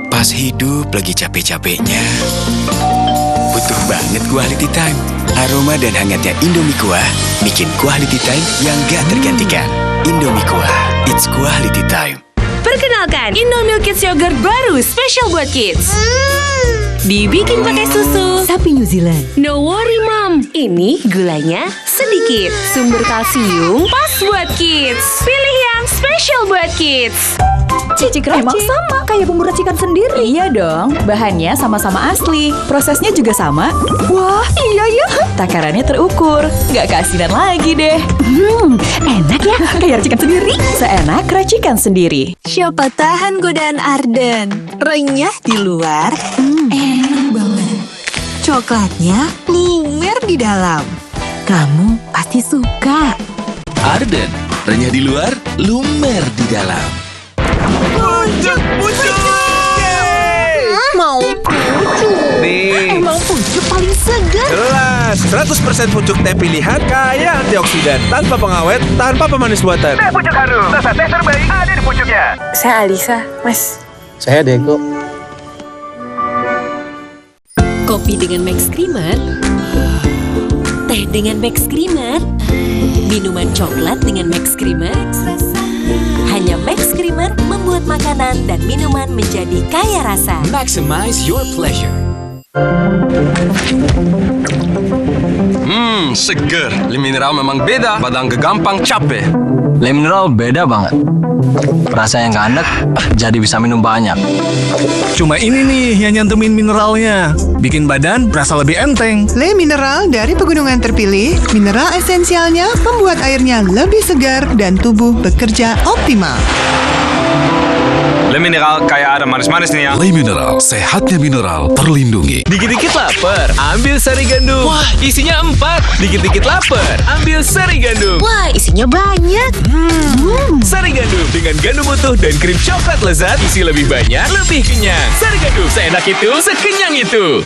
Pas hidup lagi capek-capeknya, butuh banget quality time. Aroma dan hangatnya Indomie Kuah bikin quality time yang gak tergantikan. Indomie Kuah, it's quality time. Perkenalkan, Indomilk Kids Yogurt baru spesial buat kids. Dibikin pakai susu sapi New Zealand. No worry mom, ini gulanya sedikit. Sumber kalsium pas buat kids. Pilih yang spesial buat kids. Racik emang sama kayak bumbu racikan sendiri. Iya dong, bahannya sama-sama asli, prosesnya juga sama. Wah, iya ya. Takarannya terukur, nggak keasinan lagi deh. Enak ya, kayak racikan sendiri. Seenak racikan sendiri. Siapa tahan godaan Arden? Renyah di luar, enak banget. Coklatnya lumer di dalam. Kamu pasti suka. Arden, renyah di luar, lumer di dalam. Pucuk! Mau pucuk? Nih, Emang pucuk paling segar. Jelas, 100% pucuk teh pilihan kaya antioksidan, tanpa pengawet, tanpa pemanis buatan. Teh pucuk harum, rasa teh terbaik ada di pucuknya. Saya Alisa, Mas. Saya Deko. Kopi dengan Max Creamer, teh dengan Max Creamer, minuman coklat dengan Max Creamer. Hanya Max Creamer membuat makanan dan minuman menjadi kaya rasa. Maximize your pleasure. Seger. Le mineral memang beda, badan gampang capek. Le mineral beda banget. Rasanya nggak enak, jadi bisa minum banyak. Cuma ini nih yang nyantumin mineralnya. Bikin badan berasa lebih enteng. Le Mineral dari pegunungan terpilih, mineral esensialnya membuat airnya lebih segar dan tubuh bekerja optimal. Le mineral kayak ada manis-manis nih ya. Le Mineral, sehatnya mineral terlindungi. Dikit-dikit lapar, ambil sari gandum. Wah, isinya 4. Dikit-dikit lapar, ambil sari gandum. Wah, isinya banyak. Sari gandum dengan gandum utuh dan krim coklat lezat, isi lebih banyak, lebih kenyang. Sari gandum, seenak itu, sekenyang itu.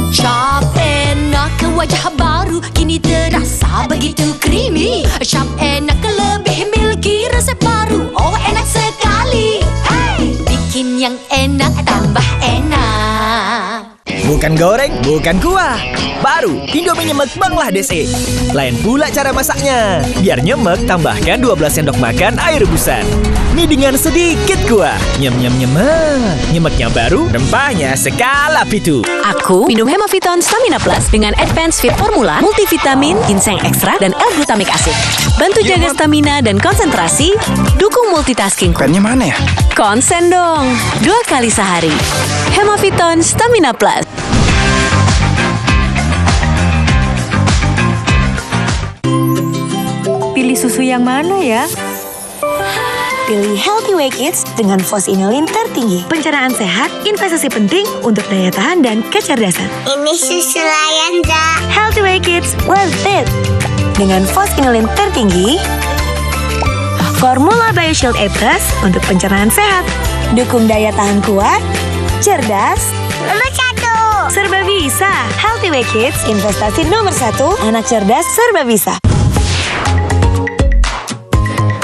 Shop enak ke wajah baru, kini terasa begitu creamy. Shop enak lebih milky resep baru, oh enak sekali. Hey! Bikin yang enak tambah enak. Bukan goreng, bukan kuah. Baru, Indomie nyemek Bangladesh. Lain pula cara masaknya. Biar nyemek, tambahkan 12 sendok makan air rebusan. Mie dengan sedikit kuah. Nyemek. Nyemeknya baru, rempahnya skala pitu. Aku minum Hemaviton Stamina Plus dengan Advanced Fit Formula, multivitamin, ginseng ekstra, dan L-glutamic acid. Bantu jaga stamina dan konsentrasi, dukung multitasking. Pennya mana ya? Konsen dong, 2 kali sehari. Hemaviton Stamina Plus. Pilih susu yang mana ya? Pilih Healthy Way Kids dengan fos inulin tertinggi. Pencernaan sehat, investasi penting untuk daya tahan dan kecerdasan. Ini susu Layanda. Healthy Way Kids, worth it. Dengan fos inulin tertinggi, Formula BioShield A+ untuk pencernaan sehat. dukung daya tahan kuat, cerdas, nomor 1. Serba bisa. Healthy Way Kids, investasi nomor 1, anak cerdas serba bisa.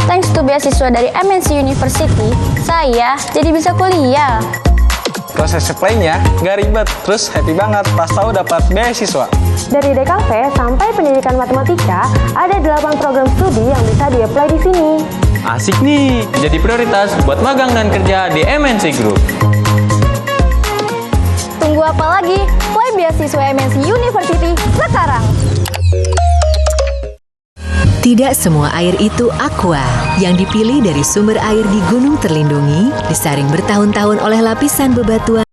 Thanks to beasiswa dari MNC University, saya jadi bisa kuliah. Proses apply-nya nggak ribet, terus happy banget pas tahu dapat beasiswa. Dari DKV sampai pendidikan matematika, ada 8 program studi yang bisa di-apply di sini. Asik nih, jadi prioritas buat magang dan kerja di MNC Group. Tunggu apa lagi? Apply beasiswa MNC University sekarang! Tidak semua air itu aqua. Yang dipilih dari sumber air di gunung terlindungi, disaring bertahun-tahun oleh lapisan bebatuan